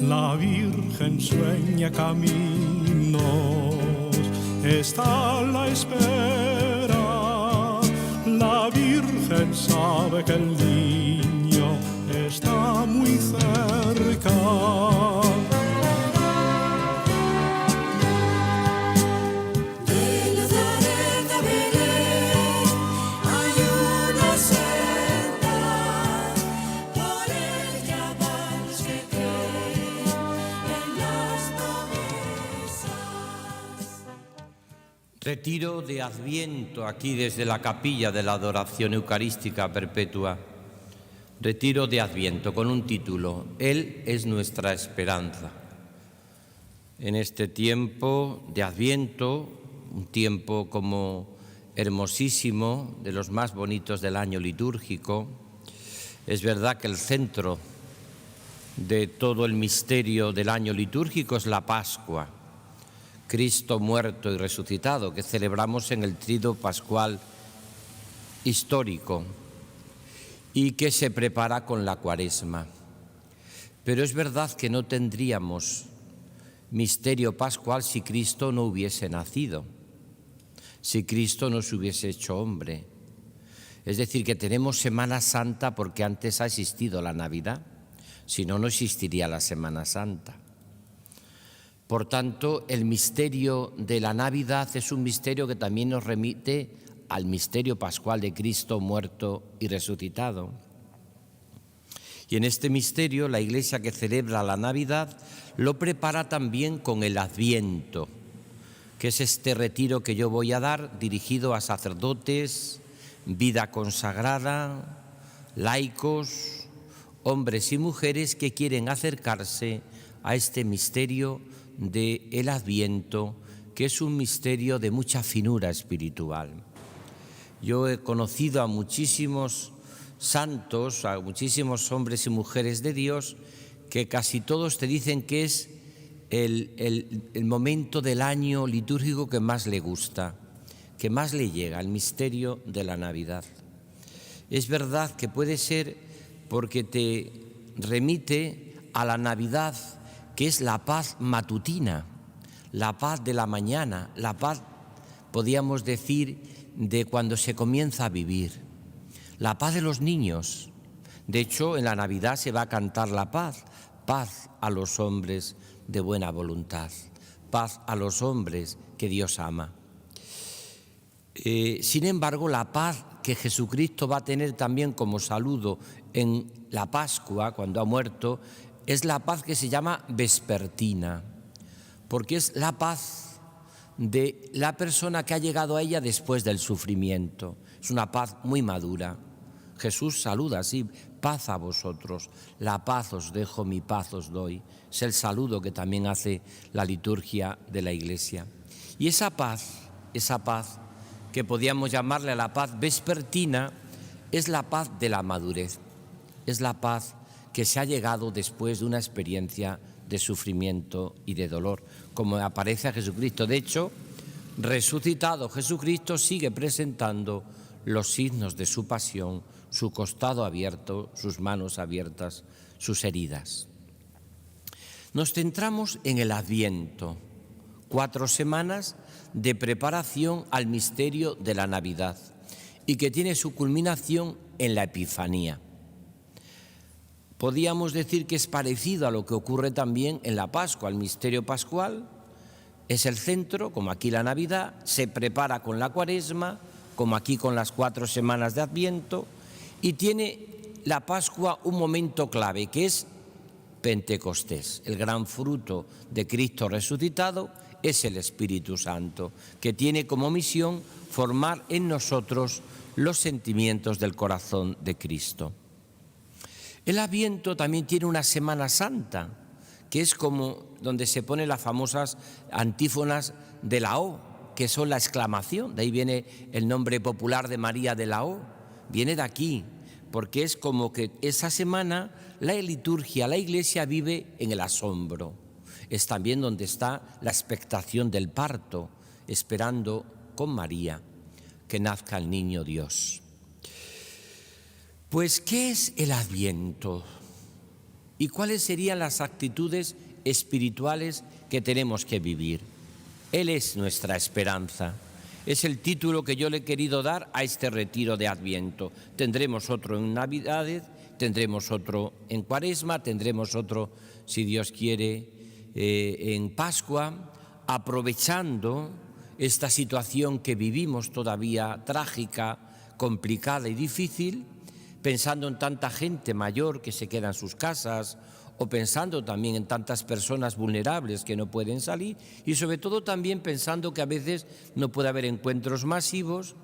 La Virgen sueña caminos, está a la espera. La Virgen sabe que el niño está muy cerca. Retiro de Adviento aquí desde la capilla de la Adoración Eucarística Perpetua. Retiro de Adviento con un título: Él es nuestra esperanza. En este tiempo de Adviento, un tiempo como hermosísimo, de los más bonitos del año litúrgico, es verdad que el centro de todo el misterio del año litúrgico es la Pascua, Cristo muerto y resucitado, que celebramos en el Triduo Pascual histórico y que se prepara con la Cuaresma. Pero es verdad que no tendríamos misterio pascual si Cristo no hubiese nacido, si Cristo no se hubiese hecho hombre. Es decir, que tenemos Semana Santa porque antes ha existido la Navidad, si no, no existiría la Semana Santa. Por tanto, el misterio de la Navidad es un misterio que también nos remite al misterio pascual de Cristo muerto y resucitado. Y en este misterio, la Iglesia que celebra la Navidad lo prepara también con el Adviento, que es este retiro que yo voy a dar dirigido a sacerdotes, vida consagrada, laicos, hombres y mujeres que quieren acercarse a este misterio del Adviento, que es un misterio de mucha finura espiritual. Yo he conocido a muchísimos santos, a muchísimos hombres y mujeres de Dios, que casi todos te dicen que es el momento del año litúrgico que más le gusta, que más le llega, el misterio de la Navidad. Es verdad que puede ser porque te remite a la Navidad, que es la paz matutina, la paz de la mañana, la paz, podríamos decir, de cuando se comienza a vivir, la paz de los niños. De hecho, en la Navidad se va a cantar la paz, paz a los hombres de buena voluntad, paz a los hombres que Dios ama. Sin embargo, la paz que Jesucristo va a tener también como saludo en la Pascua, cuando ha muerto, es la paz que se llama vespertina, porque es la paz de la persona que ha llegado a ella después del sufrimiento. Es una paz muy madura. Jesús saluda así: paz a vosotros, la paz os dejo, mi paz os doy. Es el saludo que también hace la liturgia de la Iglesia. Y esa paz que podíamos llamarle la paz vespertina, es la paz de la madurez, es la paz que se ha llegado después de una experiencia de sufrimiento y de dolor, como aparece a Jesucristo. De hecho, resucitado Jesucristo sigue presentando los signos de su pasión, su costado abierto, sus manos abiertas, sus heridas. Nos centramos en el Adviento, 4 semanas de preparación al misterio de la Navidad y que tiene su culminación en la Epifanía. Podríamos decir que es parecido a lo que ocurre también en la Pascua. El misterio pascual es el centro, como aquí la Navidad, se prepara con la Cuaresma, como aquí con las 4 semanas de Adviento, y tiene la Pascua un momento clave, que es Pentecostés. El gran fruto de Cristo resucitado es el Espíritu Santo, que tiene como misión formar en nosotros los sentimientos del corazón de Cristo. El Adviento también tiene una Semana Santa, que es como donde se ponen las famosas antífonas de la O, que son la exclamación. De ahí viene el nombre popular de María de la O. Viene de aquí, porque es como que esa semana la liturgia, la Iglesia vive en el asombro. Es también donde está la expectación del parto, esperando con María que nazca el niño Dios. Pues, ¿qué es el Adviento? ¿Y cuáles serían las actitudes espirituales que tenemos que vivir? Él es nuestra esperanza. Es el título que yo le he querido dar a este retiro de Adviento. Tendremos otro en Navidades, tendremos otro en Cuaresma, tendremos otro, si Dios quiere, en Pascua, aprovechando esta situación que vivimos todavía trágica, complicada y difícil, pensando en tanta gente mayor que se queda en sus casas, o pensando también en tantas personas vulnerables que no pueden salir, y sobre todo también pensando que a veces no puede haber encuentros masivos.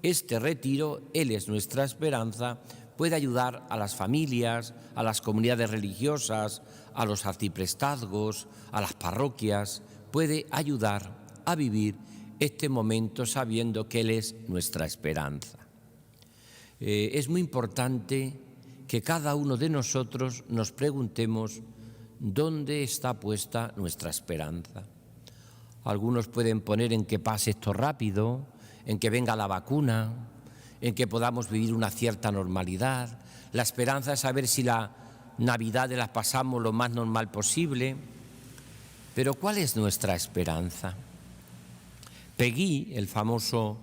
Este retiro, Él es nuestra esperanza, puede ayudar a las familias, a las comunidades religiosas, a los arciprestazgos, a las parroquias, puede ayudar a vivir este momento sabiendo que Él es nuestra esperanza. Es muy importante que cada uno de nosotros nos preguntemos dónde está puesta nuestra esperanza. Algunos pueden poner en que pase esto rápido, en que venga la vacuna, en que podamos vivir una cierta normalidad. La esperanza es saber si la Navidad la pasamos lo más normal posible. Pero ¿cuál es nuestra esperanza? Péguy, el famoso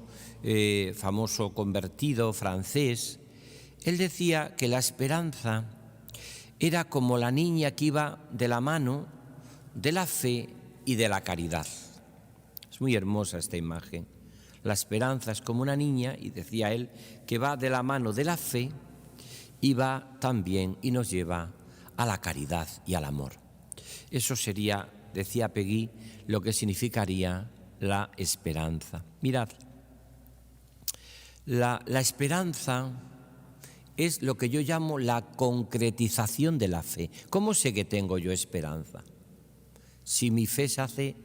convertido francés, él decía que la esperanza era como la niña que iba de la mano de la fe y de la caridad. Es muy hermosa esta imagen. La esperanza es como una niña, y decía él, que va de la mano de la fe y va también y nos lleva a la caridad y al amor. Eso sería, decía Péguy, lo que significaría la esperanza. Mirad, la esperanza es lo que yo llamo la concretización de la fe. ¿Cómo sé que tengo yo esperanza? Si mi fe se hace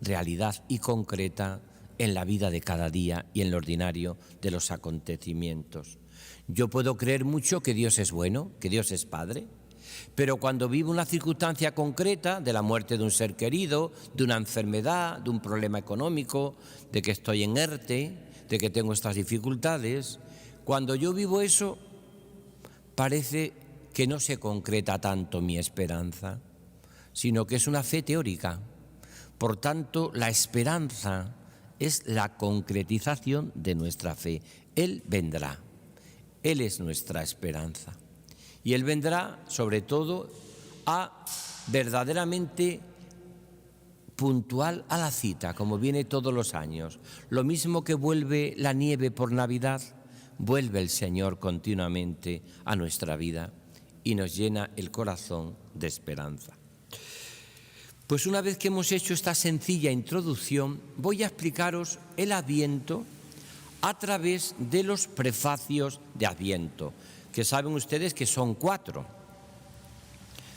realidad y concreta en la vida de cada día y en lo ordinario de los acontecimientos. Yo puedo creer mucho que Dios es bueno, que Dios es Padre, pero cuando vivo una circunstancia concreta de la muerte de un ser querido, de una enfermedad, de un problema económico, de que estoy en ERTE, de que tengo estas dificultades, cuando yo vivo eso, parece que no se concreta tanto mi esperanza, sino que es una fe teórica. Por tanto, la esperanza es la concretización de nuestra fe. Él vendrá, Él es nuestra esperanza. Y Él vendrá, sobre todo, a verdaderamente puntual a la cita, como viene todos los años. Lo mismo que vuelve la nieve por Navidad, vuelve el Señor continuamente a nuestra vida y nos llena el corazón de esperanza. Pues una vez que hemos hecho esta sencilla introducción, voy a explicaros el Adviento a través de los prefacios de Adviento, que saben ustedes que son 4.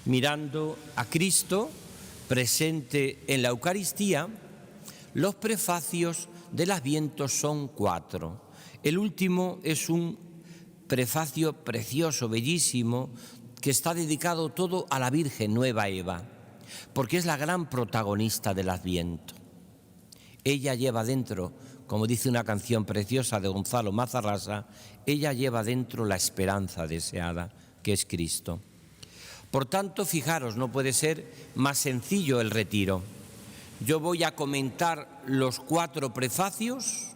Mirando a Cristo presente en la Eucaristía, los prefacios del Adviento son 4. El último es un prefacio precioso, bellísimo, que está dedicado todo a la Virgen Nueva Eva, porque es la gran protagonista del Adviento. Ella lleva dentro, como dice una canción preciosa de Gonzalo Mazarrasa, ella lleva dentro la esperanza deseada, que es Cristo. Por tanto, fijaros, no puede ser más sencillo el retiro. Yo voy a comentar los 4 prefacios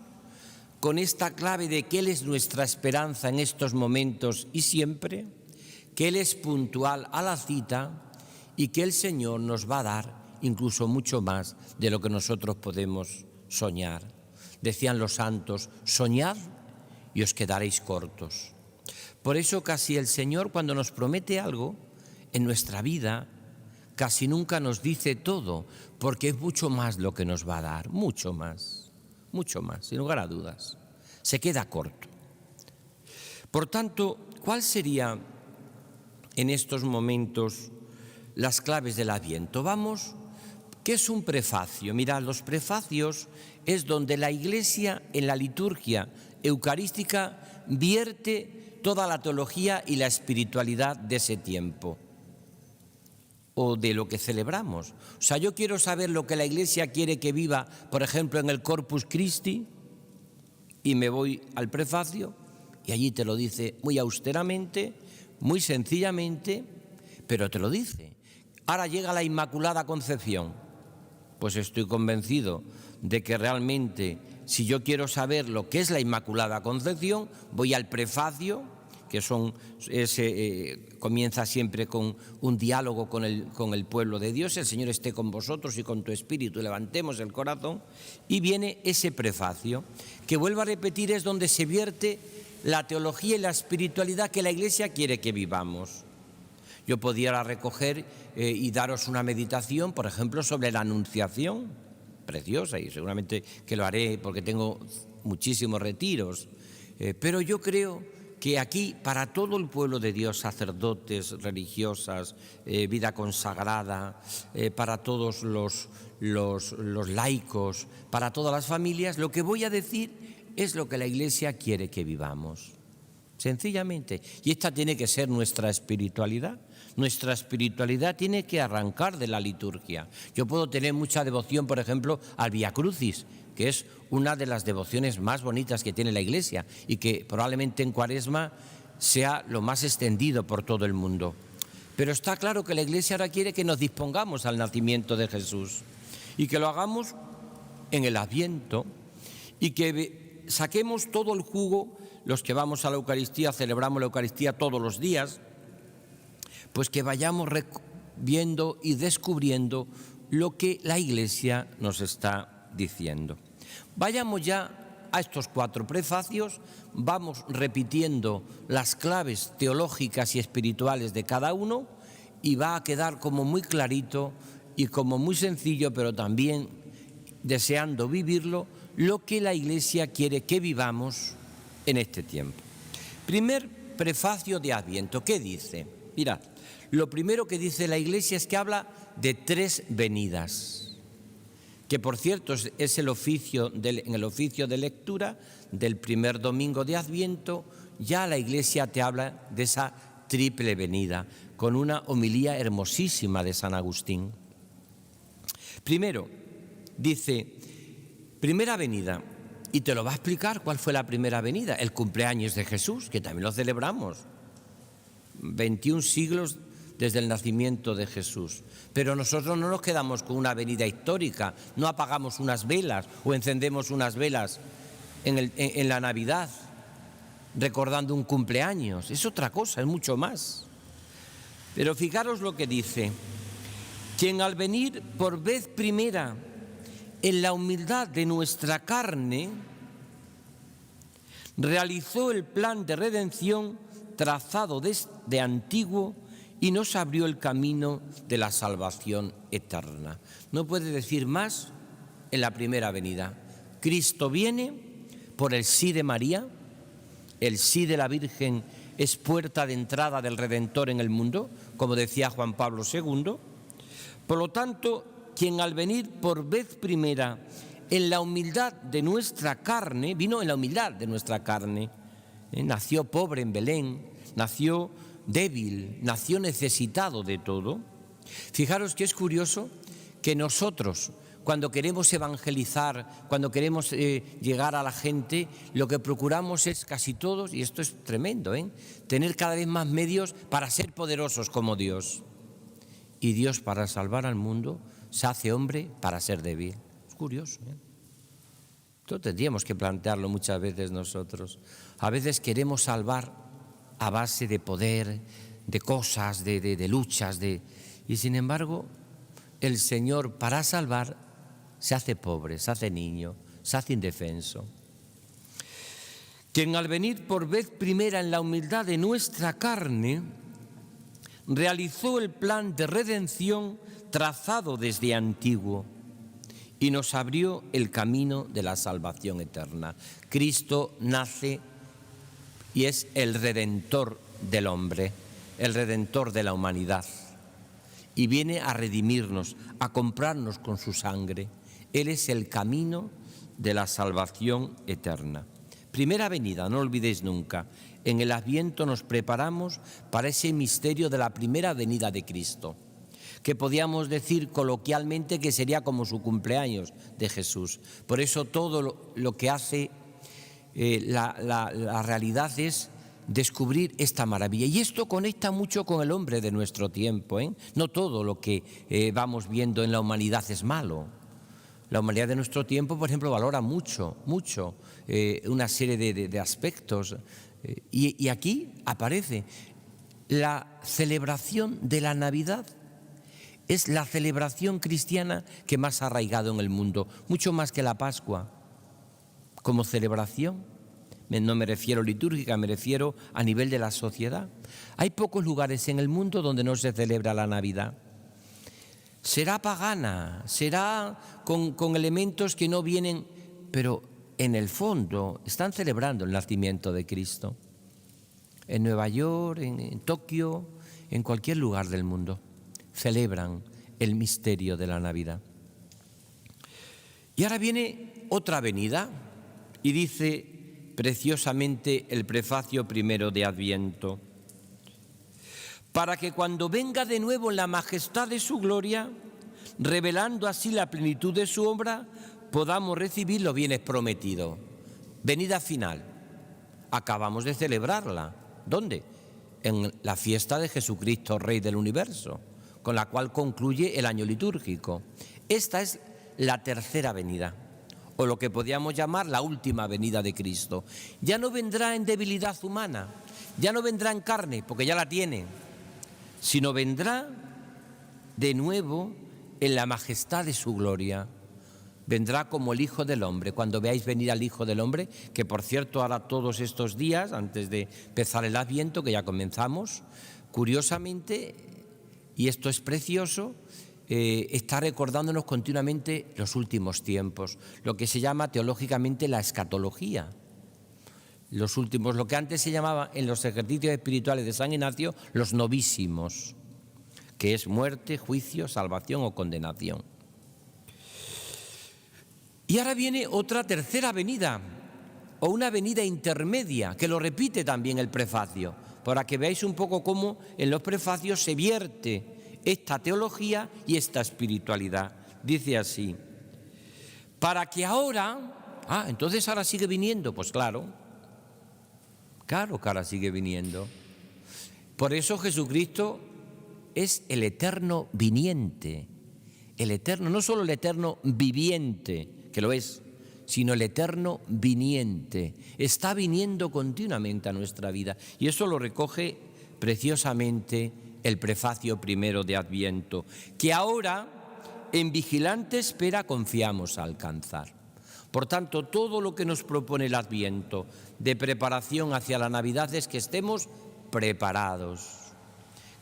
con esta clave de que Él es nuestra esperanza en estos momentos y siempre, que Él es puntual a la cita y que el Señor nos va a dar incluso mucho más de lo que nosotros podemos soñar. Decían los santos, soñad y os quedaréis cortos. Por eso casi el Señor, cuando nos promete algo en nuestra vida, casi nunca nos dice todo, porque es mucho más lo que nos va a dar, mucho más, sin lugar a dudas. Se queda corto. Por tanto, ¿cuál sería en estos momentos las claves del Adviento? Vamos, ¿qué es un prefacio? Mirad, los prefacios es donde la Iglesia en la liturgia eucarística vierte toda la teología y la espiritualidad de ese tiempo o de lo que celebramos. O sea, yo quiero saber lo que la Iglesia quiere que viva, por ejemplo, en el Corpus Christi, y me voy al prefacio y allí te lo dice muy austeramente, muy sencillamente, pero te lo dice. Ahora llega la Inmaculada Concepción. Pues estoy convencido de que realmente, si yo quiero saber lo que es la Inmaculada Concepción, voy al prefacio, que comienza siempre con un diálogo con el pueblo de Dios. El Señor esté con vosotros y con tu espíritu, levantemos el corazón, y viene ese prefacio, que vuelvo a repetir, es donde se vierte la teología y la espiritualidad que la Iglesia quiere que vivamos. Yo pudiera recoger y daros una meditación, por ejemplo, sobre la Anunciación, preciosa, y seguramente que lo haré porque tengo muchísimos retiros, pero yo creo que aquí, para todo el pueblo de Dios, sacerdotes, religiosas, vida consagrada, para todos los laicos, para todas las familias, lo que voy a decir es lo que la Iglesia quiere que vivamos, sencillamente. Y esta tiene que ser nuestra espiritualidad. Nuestra espiritualidad tiene que arrancar de la liturgia. Yo puedo tener mucha devoción, por ejemplo, al Vía Crucis, que es una de las devociones más bonitas que tiene la Iglesia y que probablemente en Cuaresma sea lo más extendido por todo el mundo. Pero está claro que la Iglesia ahora quiere que nos dispongamos al nacimiento de Jesús y que lo hagamos en el Adviento y que saquemos todo el jugo, los que vamos a la Eucaristía, celebramos la Eucaristía todos los días, pues que vayamos viendo y descubriendo lo que la Iglesia nos está diciendo. Vayamos ya a estos 4 prefacios, vamos repitiendo las claves teológicas y espirituales de cada uno y va a quedar como muy clarito y como muy sencillo, pero también deseando vivirlo, lo que la Iglesia quiere que vivamos en este tiempo. Primer prefacio de Adviento, ¿qué dice? Mirad, lo primero que dice la Iglesia es que habla de 3 venidas, que por cierto es en el oficio de lectura del primer domingo de Adviento. Ya la Iglesia te habla de esa triple venida, con una homilía hermosísima de San Agustín. Primero, dice, primera venida, y te lo va a explicar cuál fue la primera venida, el cumpleaños de Jesús, que también lo celebramos, 21 siglos desde el nacimiento de Jesús. Pero nosotros no nos quedamos con una venida histórica, no apagamos unas velas o encendemos unas velas en la Navidad recordando un cumpleaños. Es otra cosa, es mucho más. Pero fijaros lo que dice: quien al venir por vez primera en la humildad de nuestra carne realizó el plan de redención trazado desde antiguo y nos abrió el camino de la salvación eterna. No puede decir más en la primera venida. Cristo viene por el sí de María, el sí de la Virgen es puerta de entrada del Redentor en el mundo, como decía Juan Pablo II. Por lo tanto, quien al venir por vez primera en la humildad de nuestra carne, vino en la humildad de nuestra carne, nació pobre en Belén, nació débil, nació necesitado de todo. Fijaros que es curioso que nosotros, cuando queremos evangelizar, cuando queremos llegar a la gente, lo que procuramos es casi todos, y esto es tremendo, tener cada vez más medios para ser poderosos como Dios. Y Dios, para salvar al mundo, se hace hombre para ser débil. Es curioso, Esto tendríamos que plantearlo muchas veces nosotros. A veces queremos salvar a base de poder, de cosas, de luchas, y sin embargo el Señor, para salvar, se hace pobre, se hace niño, se hace indefenso. Quien al venir por vez primera en la humildad de nuestra carne realizó el plan de redención trazado desde antiguo y nos abrió el camino de la salvación eterna. Cristo nace y es el Redentor del hombre, el Redentor de la humanidad. Y viene a redimirnos, a comprarnos con su sangre. Él es el camino de la salvación eterna. Primera venida, no olvidéis nunca. En el Adviento nos preparamos para ese misterio de la primera venida de Cristo, que podíamos decir coloquialmente que sería como su cumpleaños de Jesús. Por eso todo lo que hace la realidad es descubrir esta maravilla. Y esto conecta mucho con el hombre de nuestro tiempo, ¿eh? No todo lo que vamos viendo en la humanidad es malo. La humanidad de nuestro tiempo, por ejemplo, valora mucho una serie de aspectos. Y aquí aparece la celebración de la Navidad. Es la celebración cristiana que más ha arraigado en el mundo, mucho más que la Pascua. Como celebración, no me refiero litúrgica, me refiero a nivel de la sociedad. Hay pocos lugares en el mundo donde no se celebra la Navidad. Será pagana, será con elementos que no vienen, pero en el fondo están celebrando el nacimiento de Cristo. En Nueva York, en Tokio, en cualquier lugar del mundo, celebran el misterio de la Navidad. Y ahora viene otra venida y dice preciosamente el prefacio primero de Adviento: para que cuando venga de nuevo en la majestad de su gloria, revelando así la plenitud de su obra, podamos recibir los bienes prometidos. Venida final. Acabamos de celebrarla. ¿Dónde? En la fiesta de Jesucristo, Rey del Universo, con la cual concluye el año litúrgico. Esta es la tercera venida, o lo que podríamos llamar la última venida de Cristo. Ya no vendrá en debilidad humana, ya no vendrá en carne, porque ya la tiene, sino vendrá de nuevo en la majestad de su gloria. Vendrá como el Hijo del Hombre. Cuando veáis venir al Hijo del Hombre, que por cierto ahora todos estos días, antes de empezar el Adviento, que ya comenzamos, curiosamente, y esto es precioso, está recordándonos continuamente los últimos tiempos, lo que se llama teológicamente la escatología. Los últimos, lo que antes se llamaba en los ejercicios espirituales de San Ignacio, los novísimos, que es muerte, juicio, salvación o condenación. Y ahora viene otra tercera venida, o una venida intermedia, que lo repite también el prefacio, para que veáis un poco cómo en los prefacios se vierte esta teología y esta espiritualidad. Dice así: para que ahora... entonces ahora sigue viniendo. Pues claro que ahora sigue viniendo. Por eso Jesucristo es el eterno viniente, el eterno, no solo el eterno viviente, que lo es, sino el eterno viniente. Está viniendo continuamente a nuestra vida. Y eso lo recoge preciosamente el prefacio primero de Adviento, que ahora en vigilante espera confiamos alcanzar. Por tanto, todo lo que nos propone el Adviento de preparación hacia la Navidad es que estemos preparados,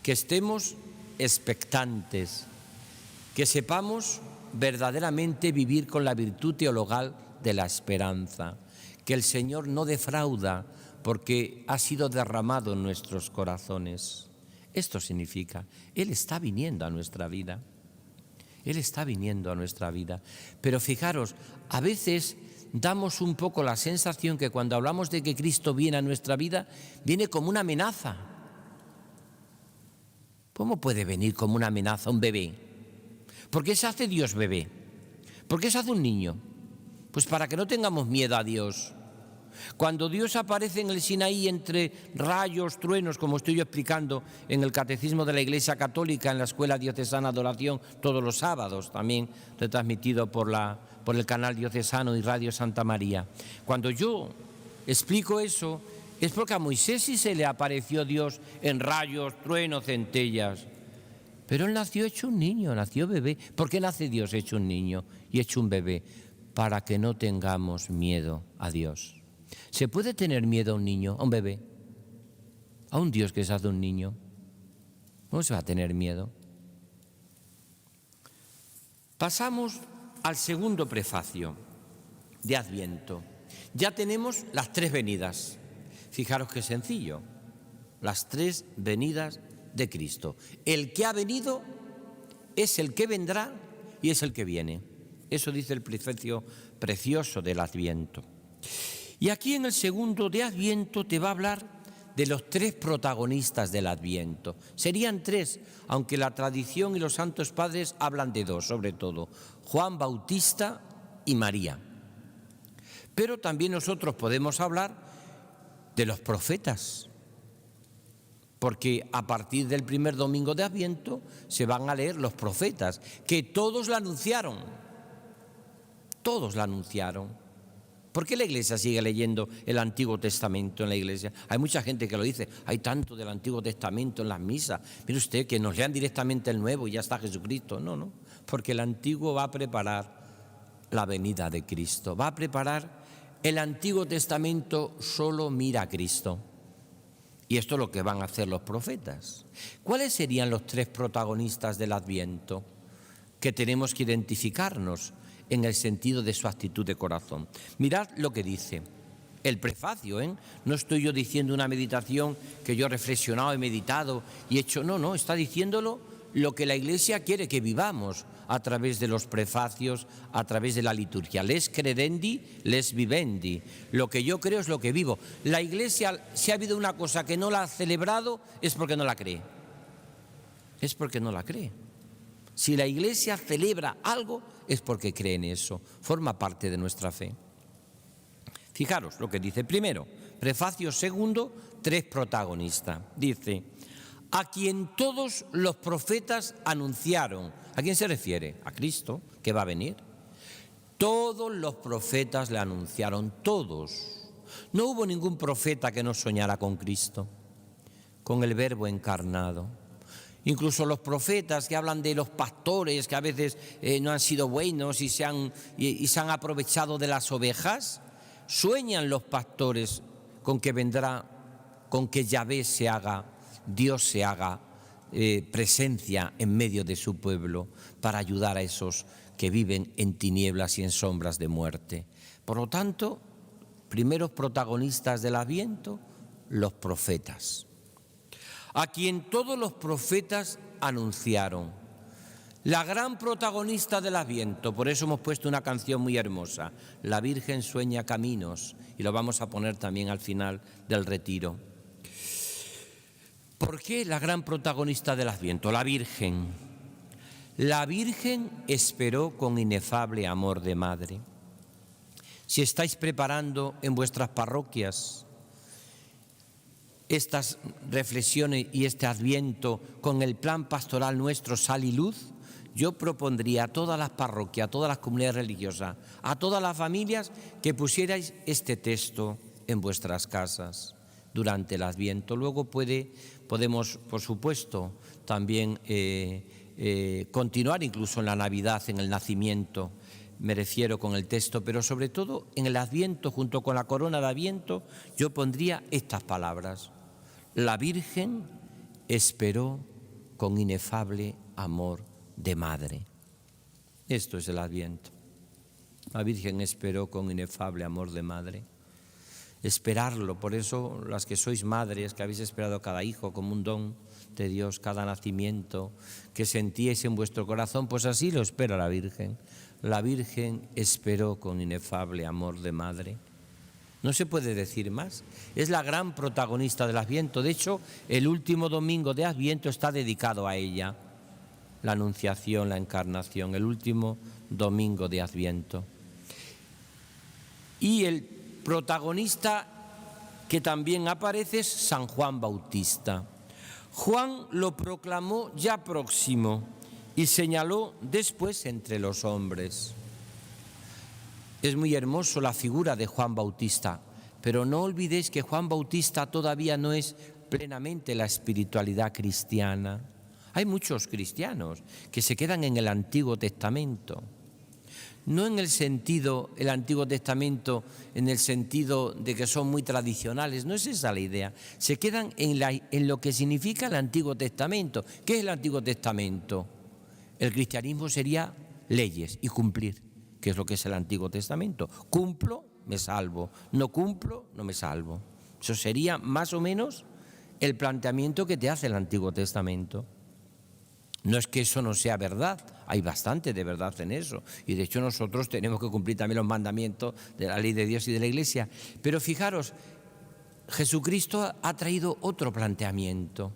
que estemos expectantes, que sepamos verdaderamente vivir con la virtud teologal de la esperanza, que el Señor no defrauda porque ha sido derramado en nuestros corazones. Esto significa, Él está viniendo a nuestra vida. Él está viniendo a nuestra vida. Pero fijaros, a veces damos un poco la sensación que cuando hablamos de que Cristo viene a nuestra vida, viene como una amenaza. ¿Cómo puede venir como una amenaza un bebé? ¿Por qué se hace Dios bebé? ¿Por qué se hace un niño? Pues para que no tengamos miedo a Dios. Cuando Dios aparece en el Sinaí entre rayos, truenos, como estoy yo explicando en el Catecismo de la Iglesia Católica, en la Escuela Diocesana de Oración, todos los sábados, también retransmitido por el canal diocesano y Radio Santa María. Cuando yo explico eso, es porque a Moisés sí se le apareció Dios en rayos, truenos, centellas. Pero él nació hecho un niño, nació bebé. ¿Por qué nace Dios hecho un niño y hecho un bebé? Para que no tengamos miedo a Dios. ¿Se puede tener miedo a un niño, a un bebé? ¿A un Dios que se hace un niño? ¿Cómo se va a tener miedo? Pasamos al segundo prefacio de Adviento. Ya tenemos las tres venidas. Fijaros qué sencillo. Las tres venidas de Cristo. El que ha venido es el que vendrá y es el que viene. Eso dice el prefacio precioso del Adviento. Y aquí en el segundo de Adviento te va a hablar de los tres protagonistas del Adviento. Serían tres, aunque la tradición y los santos padres hablan de dos, sobre todo, Juan Bautista y María. Pero también nosotros podemos hablar de los profetas, Porque a partir del primer domingo de Adviento se van a leer los profetas, que todos la anunciaron. Todos la anunciaron. ¿Por qué la Iglesia sigue leyendo el Antiguo Testamento en la Iglesia? Hay mucha gente que lo dice, hay tanto del Antiguo Testamento en las misas. Mire usted, que nos lean directamente el Nuevo y ya está Jesucristo. No, porque el Antiguo va a preparar la venida de Cristo. Va a preparar el Antiguo Testamento, solo mira a Cristo. Y esto es lo que van a hacer los profetas. ¿Cuáles serían los tres protagonistas del Adviento que tenemos que identificarnos en el sentido de su actitud de corazón? Mirad lo que dice el prefacio, ¿eh? No estoy yo diciendo una meditación que yo he reflexionado, he meditado y he hecho, no, está diciéndolo lo que la Iglesia quiere que vivamos a través de los prefacios, a través de la liturgia. Les credendi, les vivendi. Lo que yo creo es lo que vivo. La Iglesia, si ha habido una cosa que no la ha celebrado, es porque no la cree. Es porque no la cree. Si la Iglesia celebra algo, es porque cree en eso. Forma parte de nuestra fe. Fijaros lo que dice primero. Prefacio segundo, tres protagonistas. Dice: a quien todos los profetas anunciaron. ¿A quién se refiere? A Cristo, que va a venir. Todos los profetas le anunciaron, todos. No hubo ningún profeta que no soñara con Cristo, con el Verbo encarnado. Incluso los profetas que hablan de los pastores que a veces no han sido buenos y se han aprovechado de las ovejas, sueñan los pastores con que vendrá, con que Yahvé se haga, Dios se haga presencia en medio de su pueblo para ayudar a esos que viven en tinieblas y en sombras de muerte. Por lo tanto, primeros protagonistas del Adviento, los profetas, a quien todos los profetas anunciaron. La gran protagonista del Adviento, por eso hemos puesto una canción muy hermosa, La Virgen sueña caminos, y lo vamos a poner también al final del retiro. ¿Por qué la gran protagonista del Adviento? La Virgen. La Virgen esperó con inefable amor de madre. Si estáis preparando en vuestras parroquias estas reflexiones y este Adviento con el plan pastoral nuestro Sal y Luz, yo propondría a todas las parroquias, a todas las comunidades religiosas, a todas las familias que pusierais este texto en vuestras casas durante el Adviento. Luego podemos, por supuesto, también continuar incluso en la Navidad, en el nacimiento, me refiero con el texto, pero sobre todo en el Adviento, junto con la corona de Adviento, yo pondría estas palabras: la Virgen esperó con inefable amor de madre. Esto es el Adviento. La Virgen esperó con inefable amor de madre. Esperarlo, por eso las que sois madres, que habéis esperado cada hijo como un don de Dios, cada nacimiento, que sentíais en vuestro corazón, pues así lo espera la Virgen. La Virgen esperó con inefable amor de madre. No se puede decir más. Es la gran protagonista del Adviento. De hecho, el último domingo de Adviento está dedicado a ella. La Anunciación, la Encarnación, el último domingo de Adviento. Y el protagonista que también aparece es San Juan Bautista. Juan lo proclamó ya próximo y señaló después entre los hombres. Es muy hermoso la figura de Juan Bautista, pero no olvidéis que Juan Bautista todavía no es plenamente la espiritualidad cristiana. Hay muchos cristianos que se quedan en el Antiguo Testamento. No en el sentido, el Antiguo Testamento, en el sentido de que son muy tradicionales, no es esa la idea. Se quedan en lo que significa el Antiguo Testamento. ¿Qué es el Antiguo Testamento? El cristianismo sería leyes y cumplir, que es lo que es el Antiguo Testamento. Cumplo, me salvo. No cumplo, no me salvo. Eso sería más o menos el planteamiento que te hace el Antiguo Testamento. No es que eso no sea verdad, hay bastante de verdad en eso. Y de hecho nosotros tenemos que cumplir también los mandamientos de la ley de Dios y de la Iglesia. Pero fijaros, Jesucristo ha traído otro planteamiento.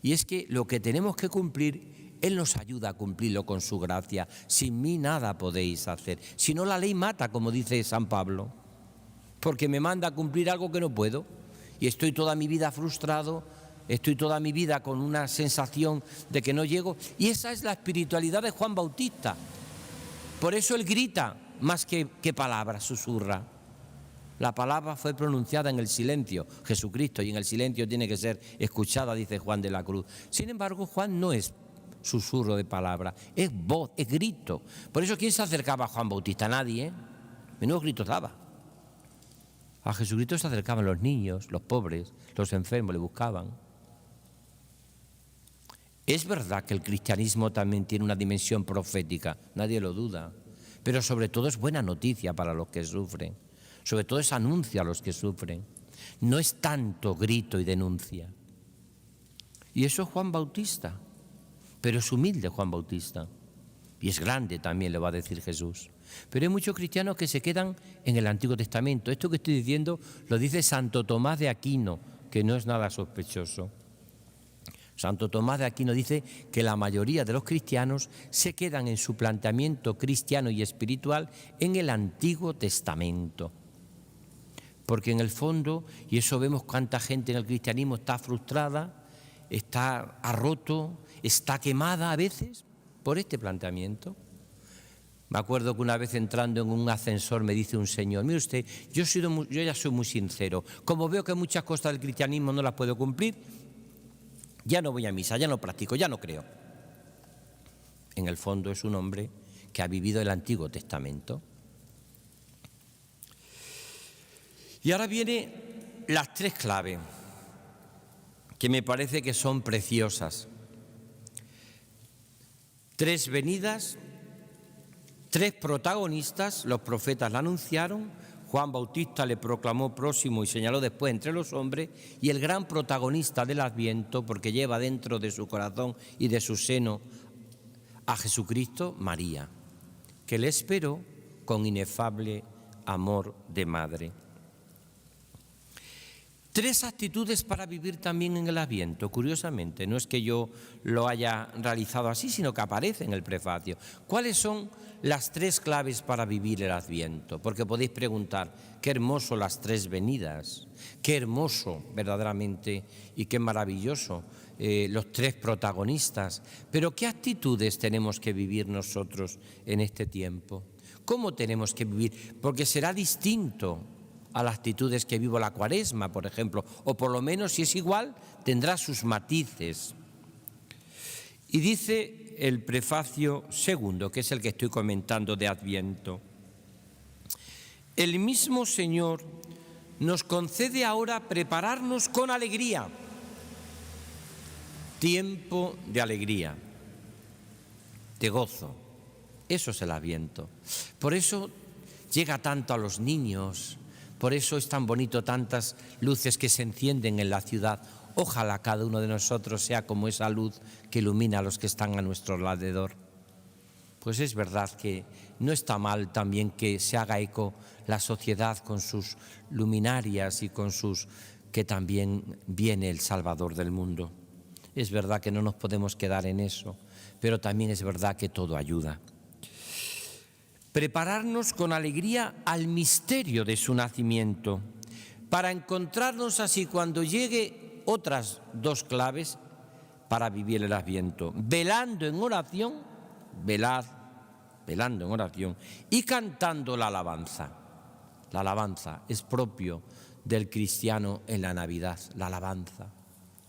Y es que lo que tenemos que cumplir, Él nos ayuda a cumplirlo con su gracia. Sin mí nada podéis hacer. Si no, la ley mata, como dice San Pablo. Porque me manda a cumplir algo que no puedo. Y estoy toda mi vida frustrado estoy toda mi vida con una sensación de que no llego. Y esa es la espiritualidad de Juan Bautista. Por eso él grita más que palabras, susurra. La palabra fue pronunciada en el silencio, Jesucristo, y en el silencio tiene que ser escuchada, dice Juan de la Cruz. Sin embargo, Juan no es susurro de palabra, es voz, es grito. Por eso, ¿quién se acercaba a Juan Bautista? Nadie, ¿eh? Menudo gritos daba. A Jesucristo se acercaban los niños, los pobres, los enfermos, le buscaban. Es verdad que el cristianismo también tiene una dimensión profética, nadie lo duda, pero sobre todo es buena noticia para los que sufren, sobre todo es anuncio a los que sufren, no es tanto grito y denuncia. Y eso es Juan Bautista, pero es humilde Juan Bautista, y es grande también, le va a decir Jesús. Pero hay muchos cristianos que se quedan en el Antiguo Testamento. Esto que estoy diciendo lo dice Santo Tomás de Aquino, que no es nada sospechoso. Santo Tomás de Aquino dice que la mayoría de los cristianos se quedan en su planteamiento cristiano y espiritual en el Antiguo Testamento. Porque en el fondo, y eso vemos cuánta gente en el cristianismo está frustrada, está roto, está quemada a veces por este planteamiento. Me acuerdo que una vez entrando en un ascensor me dice un señor: mire usted, yo ya soy muy sincero, como veo que muchas cosas del cristianismo no las puedo cumplir, ya no voy a misa, ya no practico, ya no creo. En el fondo es un hombre que ha vivido el Antiguo Testamento. Y ahora vienen las tres claves, que me parece que son preciosas. 3 venidas, 3 protagonistas, los profetas la anunciaron, Juan Bautista le proclamó próximo y señaló después entre los hombres, y el gran protagonista del Adviento, porque lleva dentro de su corazón y de su seno a Jesucristo, María, que le esperó con inefable amor de madre. 3 actitudes para vivir también en el Adviento, curiosamente. No es que yo lo haya realizado así, sino que aparece en el prefacio. ¿Cuáles son las 3 claves para vivir el Adviento? Porque podéis preguntar, qué hermoso las 3 venidas, qué hermoso verdaderamente y qué maravilloso los 3 protagonistas. Pero ¿qué actitudes tenemos que vivir nosotros en este tiempo? ¿Cómo tenemos que vivir? Porque será distinto a las actitudes que vivo la Cuaresma, por ejemplo, o por lo menos, si es igual, tendrá sus matices. Y dice el prefacio segundo, que es el que estoy comentando de Adviento: el mismo Señor nos concede ahora prepararnos con alegría, tiempo de alegría, de gozo. Eso es el Adviento. Por eso llega tanto a los niños. Por eso es tan bonito tantas luces que se encienden en la ciudad. Ojalá cada uno de nosotros sea como esa luz que ilumina a los que están a nuestro alrededor. Pues es verdad que no está mal también que se haga eco la sociedad con sus luminarias y con sus... que también viene el Salvador del mundo. Es verdad que no nos podemos quedar en eso, pero también es verdad que todo ayuda. Prepararnos con alegría al misterio de su nacimiento, para encontrarnos así cuando llegue otras 2 claves para vivir el Adviento: velando en oración, velando en oración y cantando la alabanza. La alabanza es propio del cristiano en la Navidad, la alabanza,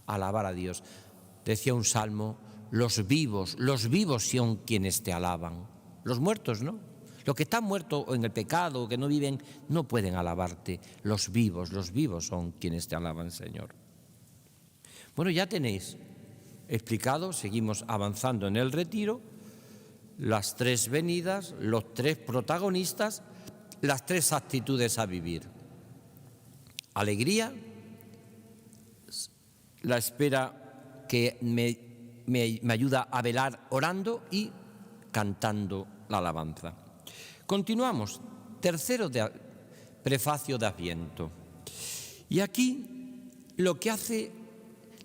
alabar a Dios. Decía un salmo: los vivos son quienes te alaban, los muertos no. Los que están muertos o en el pecado o que no viven no pueden alabarte. Los vivos son quienes te alaban, Señor. Bueno, ya tenéis explicado, seguimos avanzando en el retiro, las 3 venidas, los 3 protagonistas, las 3 actitudes a vivir. Alegría, la espera que me ayuda a velar orando y cantando la alabanza. Continuamos, tercero prefacio de Adviento. Y aquí lo que hace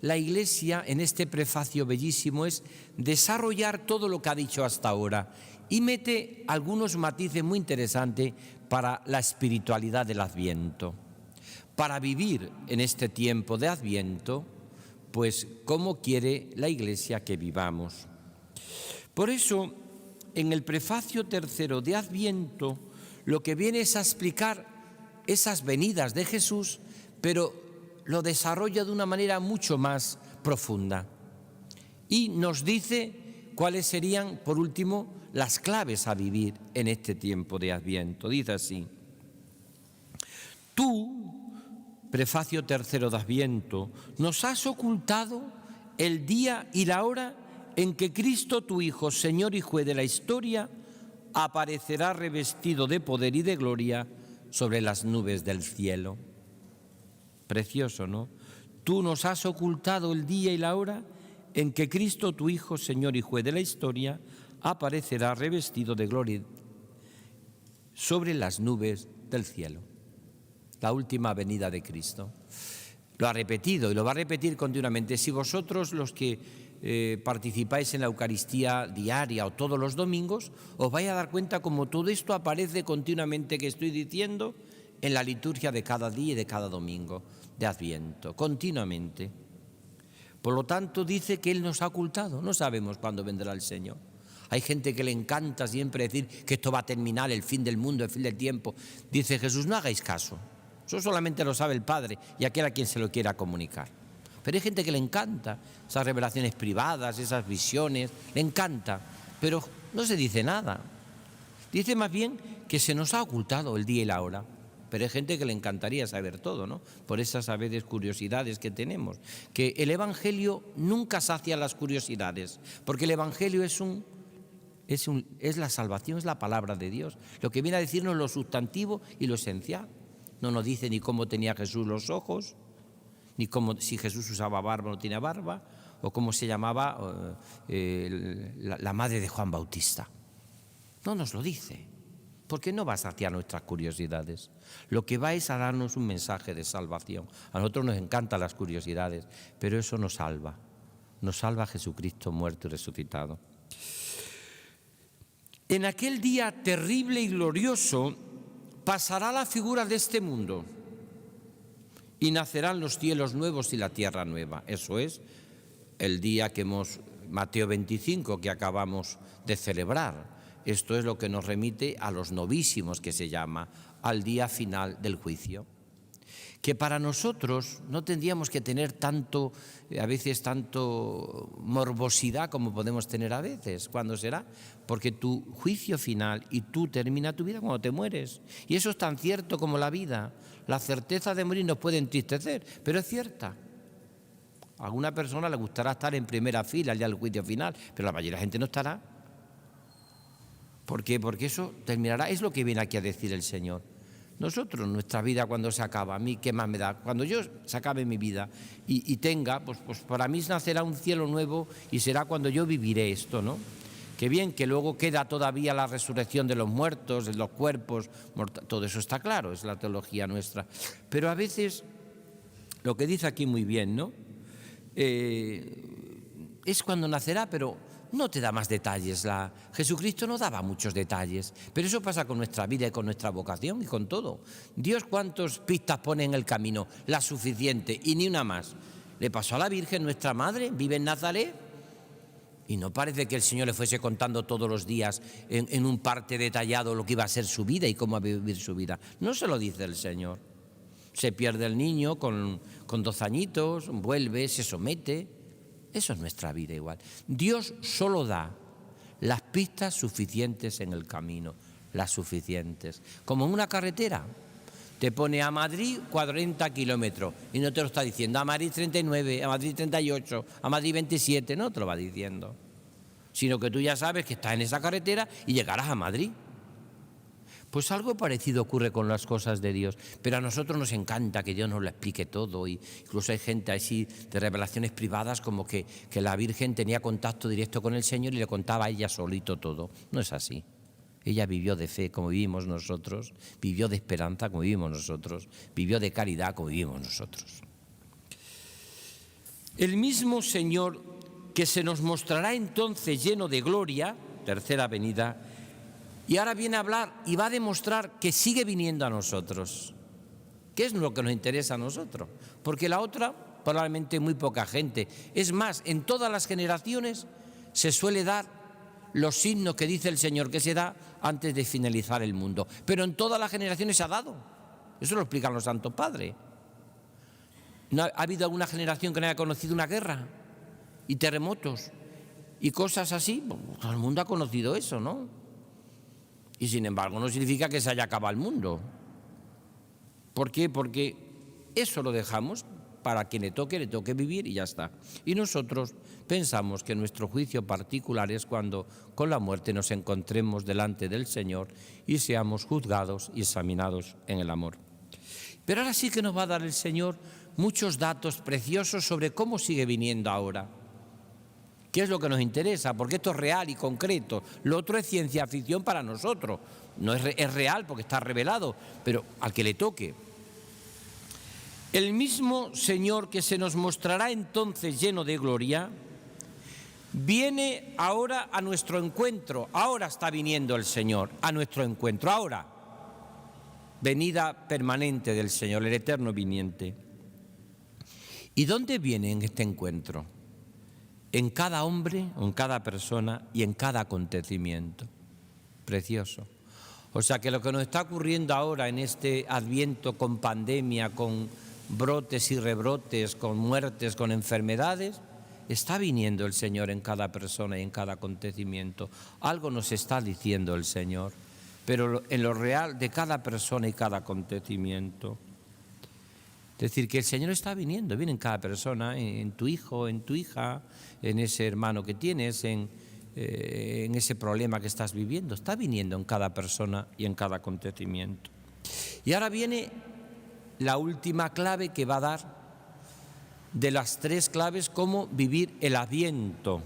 la Iglesia en este prefacio bellísimo es desarrollar todo lo que ha dicho hasta ahora y mete algunos matices muy interesantes para la espiritualidad del Adviento. Para vivir en este tiempo de Adviento, pues cómo quiere la Iglesia que vivamos. Por eso, en el prefacio tercero de Adviento, lo que viene es a explicar esas venidas de Jesús, pero lo desarrolla de una manera mucho más profunda. Y nos dice cuáles serían, por último, las claves a vivir en este tiempo de Adviento. Dice así: tú, prefacio tercero de Adviento, nos has ocultado el día y la hora en que Cristo, tu Hijo, Señor y Juez de la historia, aparecerá revestido de poder y de gloria sobre las nubes del cielo. Precioso, ¿no? Tú nos has ocultado el día y la hora en que Cristo, tu Hijo, Señor y Juez de la historia, aparecerá revestido de gloria sobre las nubes del cielo. La última venida de Cristo. Lo ha repetido y lo va a repetir continuamente. Si vosotros, los que participáis en la Eucaristía diaria o todos los domingos, os vais a dar cuenta como todo esto aparece continuamente que estoy diciendo en la liturgia de cada día y de cada domingo de Adviento, continuamente. Por lo tanto, dice que Él nos ha ocultado, no sabemos cuándo vendrá el Señor. Hay gente que le encanta siempre decir que esto va a terminar, el fin del mundo, el fin del tiempo. Dice Jesús, no hagáis caso, eso solamente lo sabe el Padre y aquel a quien se lo quiera comunicar. Pero hay gente que le encanta esas revelaciones privadas, esas visiones, le encanta, pero no se dice nada. Dice más bien que se nos ha ocultado el día y la hora. Pero hay gente que le encantaría saber todo, ¿no? Por esas a veces curiosidades que tenemos. Que el Evangelio nunca sacia las curiosidades, porque el Evangelio es la salvación, es la palabra de Dios. Lo que viene a decirnos lo sustantivo y lo esencial. No nos dice ni cómo tenía Jesús los ojos, ni cómo, si Jesús usaba barba o no tenía barba, o cómo se llamaba la madre de Juan Bautista. No nos lo dice, porque no va a saciar nuestras curiosidades. Lo que va es a darnos un mensaje de salvación. A nosotros nos encantan las curiosidades, pero eso nos salva. Nos salva Jesucristo muerto y resucitado. En aquel día terrible y glorioso pasará la figura de este mundo y nacerán los cielos nuevos y la tierra nueva. Eso es el día que Mateo 25, que acabamos de celebrar. Esto es lo que nos remite a los novísimos, que se llama, al día final del juicio. Que para nosotros no tendríamos que tener a veces tanto morbosidad como podemos tener a veces. ¿Cuándo será? Porque tu juicio final y tú termina tu vida cuando te mueres. Y eso es tan cierto como la vida. La certeza de morir nos puede entristecer, pero es cierta. A alguna persona le gustará estar en primera fila al día del juicio final, pero la mayoría de la gente no estará. ¿Por qué? Porque eso terminará. Es lo que viene aquí a decir el Señor. Nosotros, nuestra vida cuando se acaba, a mí qué más me da, cuando yo se acabe mi vida y tenga, pues para mí nacerá un cielo nuevo y será cuando yo viviré esto, ¿no? Qué bien, que luego queda todavía la resurrección de los muertos, de los cuerpos, todo eso está claro, es la teología nuestra. Pero a veces, lo que dice aquí muy bien, ¿no? Es cuando nacerá, pero no te da más detalles. Jesucristo no daba muchos detalles, pero eso pasa con nuestra vida y con nuestra vocación y con todo. Dios cuántas pistas pone en el camino, la suficiente y ni una más. Le pasó a la Virgen, nuestra madre, vive en Nazaret, y no parece que el Señor le fuese contando todos los días en un parte detallado lo que iba a ser su vida y cómo iba a vivir su vida. No se lo dice el Señor. Se pierde el niño con 12 añitos, vuelve, se somete. Eso es nuestra vida igual. Dios solo da las pistas suficientes en el camino, las suficientes. Como en una carretera, te pone a Madrid 40 kilómetros y no te lo está diciendo a Madrid 39, a Madrid 38, a Madrid 27, no te lo va diciendo. Sino que tú ya sabes que estás en esa carretera y llegarás a Madrid. Pues algo parecido ocurre con las cosas de Dios, pero a nosotros nos encanta que Dios nos lo explique todo, y incluso hay gente así de revelaciones privadas como que la Virgen tenía contacto directo con el Señor y le contaba a ella solito todo. No es así. Ella vivió de fe como vivimos nosotros, vivió de esperanza como vivimos nosotros, vivió de caridad como vivimos nosotros. El mismo Señor que se nos mostrará entonces lleno de gloria, tercera venida, y ahora viene a hablar y va a demostrar que sigue viniendo a nosotros. ¿Qué es lo que nos interesa a nosotros? Porque la otra probablemente muy poca gente. Es más, en todas las generaciones se suele dar los signos que dice el Señor que se da antes de finalizar el mundo. Pero en todas las generaciones se ha dado. Eso lo explican los santos padres. ¿No ha habido alguna generación que no haya conocido una guerra y terremotos y cosas así? Bueno, todo el mundo ha conocido eso, ¿no? Y sin embargo no significa que se haya acabado el mundo. ¿Por qué? Porque eso lo dejamos para quien le toque vivir y ya está. Y nosotros pensamos que nuestro juicio particular es cuando con la muerte nos encontremos delante del Señor y seamos juzgados y examinados en el amor. Pero ahora sí que nos va a dar el Señor muchos datos preciosos sobre cómo sigue viniendo ahora. ¿Qué es lo que nos interesa? Porque esto es real y concreto. Lo otro es ciencia ficción para nosotros. No es real porque está revelado, pero al que le toque. El mismo Señor que se nos mostrará entonces lleno de gloria, viene ahora a nuestro encuentro. Ahora está viniendo el Señor a nuestro encuentro. Ahora, venida permanente del Señor, el eterno viniente. ¿Y dónde viene en este encuentro? En cada hombre, en cada persona y en cada acontecimiento. Precioso. O sea que lo que nos está ocurriendo ahora en este Adviento con pandemia, con brotes y rebrotes, con muertes, con enfermedades, está viniendo el Señor en cada persona y en cada acontecimiento. Algo nos está diciendo el Señor, pero en lo real de cada persona y cada acontecimiento. Es decir, que el Señor está viniendo, viene en cada persona, en tu hijo, en tu hija, en ese hermano que tienes, en ese problema que estás viviendo. Está viniendo en cada persona y en cada acontecimiento. Y ahora viene la última clave que va a dar de las 3 claves, cómo vivir el Adviento.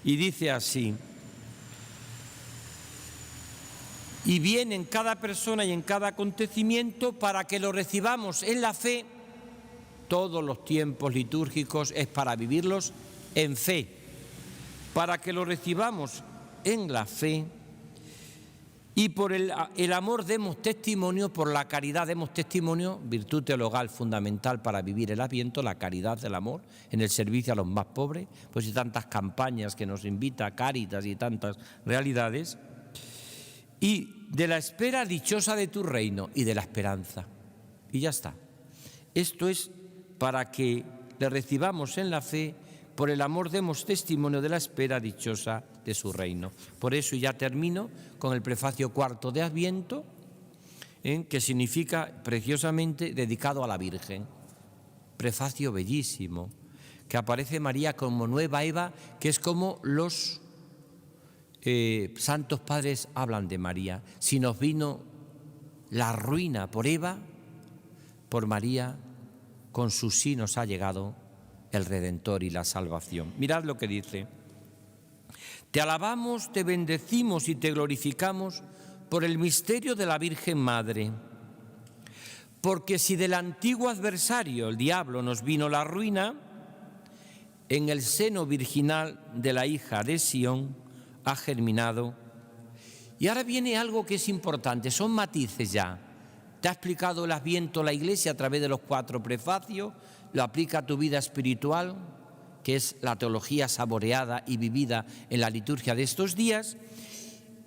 Y dice así: y viene en cada persona y en cada acontecimiento para que lo recibamos en la fe. Todos los tiempos litúrgicos es para vivirlos en fe, para que lo recibamos en la fe y por el amor demos testimonio, por la caridad demos testimonio, virtud teologal fundamental para vivir el Adviento, la caridad del amor en el servicio a los más pobres, pues hay tantas campañas que nos invita a Cáritas y tantas realidades. Y de la espera dichosa de tu reino y de la esperanza. Y ya está. Esto es para que le recibamos en la fe, por el amor demos testimonio de la espera dichosa de su reino. Por eso ya termino con el prefacio 4 de Adviento, que significa preciosamente dedicado a la Virgen. Prefacio bellísimo, que aparece María como nueva Eva, que es como los santos padres hablan de María. Si nos vino la ruina por Eva, por María, con su sí nos ha llegado el Redentor y la salvación. Mirad lo que dice: te alabamos, te bendecimos y te glorificamos por el misterio de la Virgen Madre, porque si del antiguo adversario, el diablo, nos vino la ruina, en el seno virginal de la hija de Sión ha germinado. Y ahora viene algo que es importante, son matices ya. Te ha explicado el Adviento la Iglesia a través de los 4 prefacios, lo aplica a tu vida espiritual, que es la teología saboreada y vivida en la liturgia de estos días,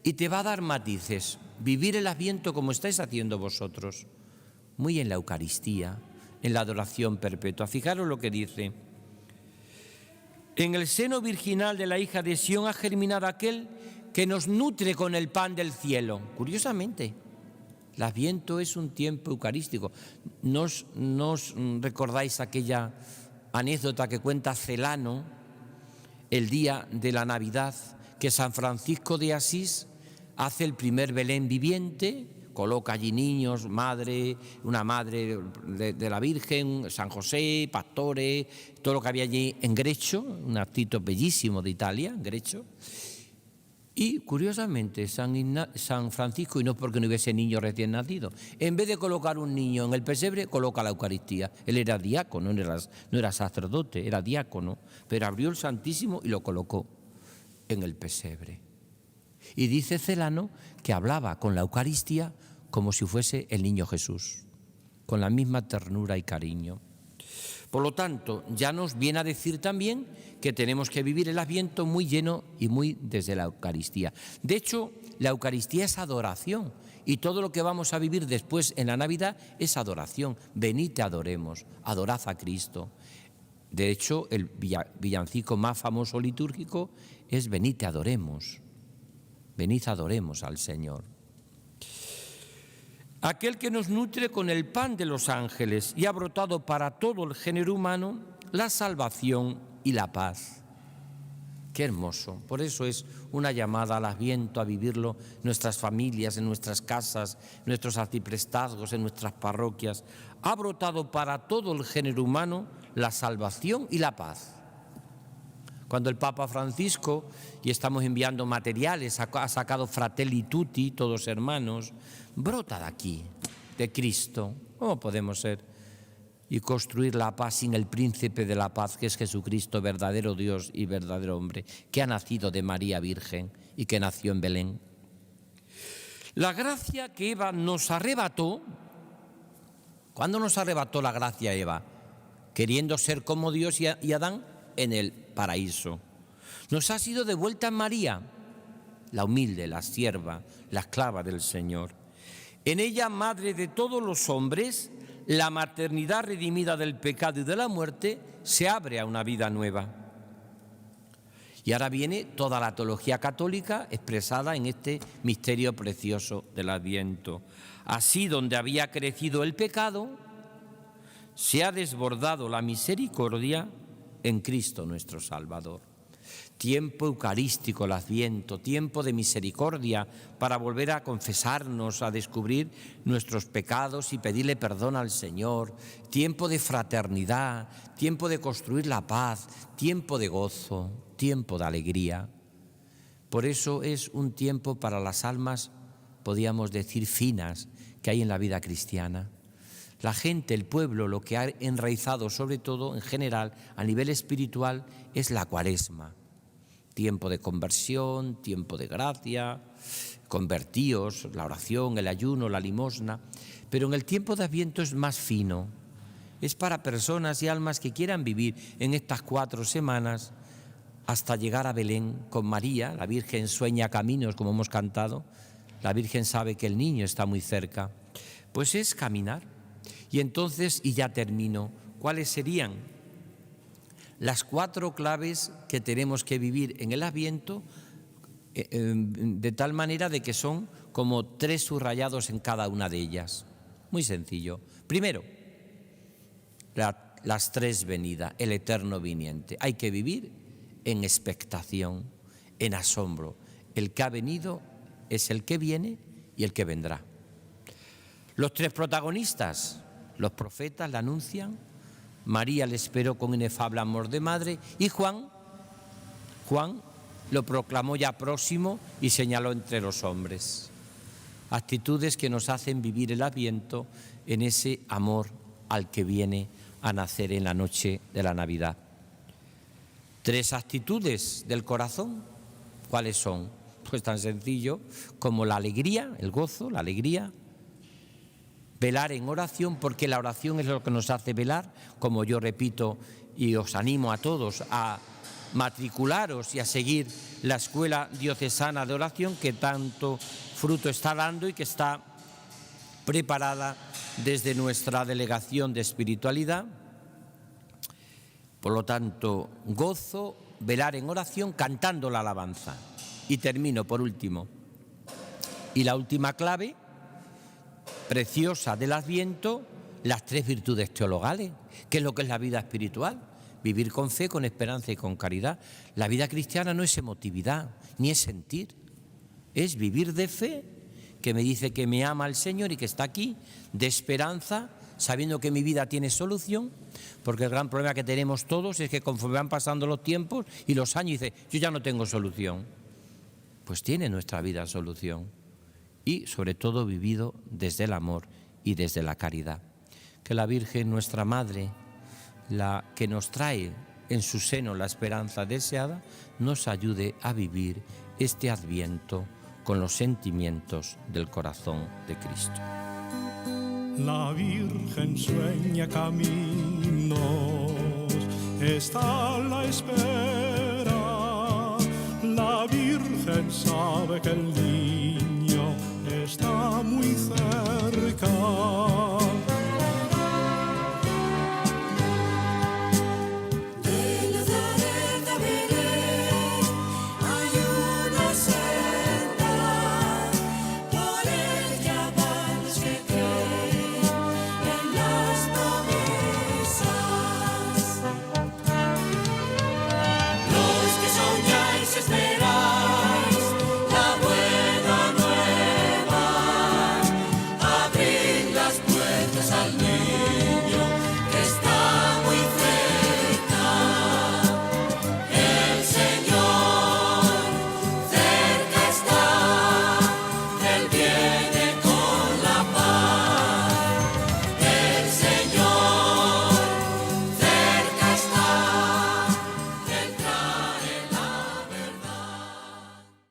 y te va a dar matices. Vivir el Adviento como estáis haciendo vosotros, muy en la Eucaristía, en la adoración perpetua. Fijaros lo que dice: en el seno virginal de la hija de Sión ha germinado aquel que nos nutre con el pan del cielo. Curiosamente, el Adviento es un tiempo eucarístico. ¿Nos recordáis aquella anécdota que cuenta Celano el día de la Navidad, que San Francisco de Asís hace el primer Belén viviente? Coloca allí niños, una madre de la Virgen, San José, pastores, todo lo que había allí en Grecho, un artito bellísimo de Italia, en Grecho. Y curiosamente San Francisco, y no porque no hubiese niño recién nacido, en vez de colocar un niño en el pesebre, coloca la Eucaristía. Él era diácono, no era sacerdote, era diácono, pero abrió el Santísimo y lo colocó en el pesebre. Y dice Celano que hablaba con la Eucaristía como si fuese el niño Jesús, con la misma ternura y cariño. Por lo tanto, ya nos viene a decir también que tenemos que vivir el Adviento muy lleno y muy desde la Eucaristía. De hecho, la Eucaristía es adoración y todo lo que vamos a vivir después en la Navidad es adoración. Venid, te adoremos, adorad a Cristo. De hecho, el villancico más famoso litúrgico es venid, te adoremos. Venid, adoremos al Señor. Aquel que nos nutre con el pan de los ángeles y ha brotado para todo el género humano la salvación y la paz. Qué hermoso. Por eso es una llamada al Adviento, a vivirlo en nuestras familias, en nuestras casas, en nuestros arciprestazgos, en nuestras parroquias. Ha brotado para todo el género humano la salvación y la paz. Cuando el Papa Francisco, y estamos enviando materiales, ha sacado Fratelli Tutti, todos hermanos, brota de aquí, de Cristo. ¿Cómo podemos ser y construir la paz sin el príncipe de la paz, que es Jesucristo, verdadero Dios y verdadero hombre, que ha nacido de María Virgen y que nació en Belén? La gracia que Eva nos arrebató, ¿cuándo nos arrebató la gracia Eva? Queriendo ser como Dios y Adán en el paraíso. Nos ha sido devuelta en María, la humilde, la sierva, la esclava del Señor. En ella, madre de todos los hombres, la maternidad redimida del pecado y de la muerte se abre a una vida nueva. Y ahora viene toda la teología católica expresada en este misterio precioso del Adviento. Así, donde había crecido el pecado, se ha desbordado la misericordia en Cristo nuestro Salvador. Tiempo eucarístico el Adviento, tiempo de misericordia para volver a confesarnos, a descubrir nuestros pecados y pedirle perdón al Señor. Tiempo de fraternidad, tiempo de construir la paz, tiempo de gozo, tiempo de alegría. Por eso es un tiempo para las almas, podríamos decir, finas que hay en la vida cristiana. La gente, el pueblo, lo que ha enraizado sobre todo en general a nivel espiritual es la Cuaresma. Tiempo de conversión, tiempo de gracia, convertíos, la oración, el ayuno, la limosna. Pero en el tiempo de Adviento es más fino. Es para personas y almas que quieran vivir en estas 4 semanas hasta llegar a Belén con María. La Virgen sueña caminos, como hemos cantado. La Virgen sabe que el niño está muy cerca. Pues es caminar. Y entonces, y ya termino, ¿cuáles serían las 4 claves que tenemos que vivir en el Adviento? De tal manera de que son como 3 subrayados en cada una de ellas. Muy sencillo. Primero, las 3 venidas, el eterno viniente. Hay que vivir en expectación, en asombro. El que ha venido es el que viene y el que vendrá. Los 3 protagonistas, los profetas la anuncian, María le esperó con inefable amor de madre y Juan lo proclamó ya próximo y señaló entre los hombres. Actitudes que nos hacen vivir el Adviento en ese amor al que viene a nacer en la noche de la Navidad. 3 actitudes del corazón, ¿cuáles son? Pues tan sencillo como la alegría, el gozo, la alegría. Velar en oración, porque la oración es lo que nos hace velar, como yo repito y os animo a todos a matricularos y a seguir la Escuela Diocesana de Oración que tanto fruto está dando y que está preparada desde nuestra Delegación de Espiritualidad. Por lo tanto, gozo, velar en oración, cantando la alabanza. Y termino por último. Y la última clave preciosa del Adviento, las 3 virtudes teologales, que es lo que es la vida espiritual. Vivir con fe, con esperanza y con caridad. La vida cristiana no es emotividad, ni es sentir. Es vivir de fe, que me dice que me ama el Señor y que está aquí, de esperanza, sabiendo que mi vida tiene solución, porque el gran problema que tenemos todos es que conforme van pasando los tiempos y los años, dice, yo ya no tengo solución. Pues tiene nuestra vida solución. Y sobre todo vivido desde el amor y desde la caridad. Que la Virgen, nuestra Madre, la que nos trae en su seno la esperanza deseada, nos ayude a vivir este Adviento con los sentimientos del corazón de Cristo. La Virgen sueña camino está a la espera. La Virgen sabe que el niño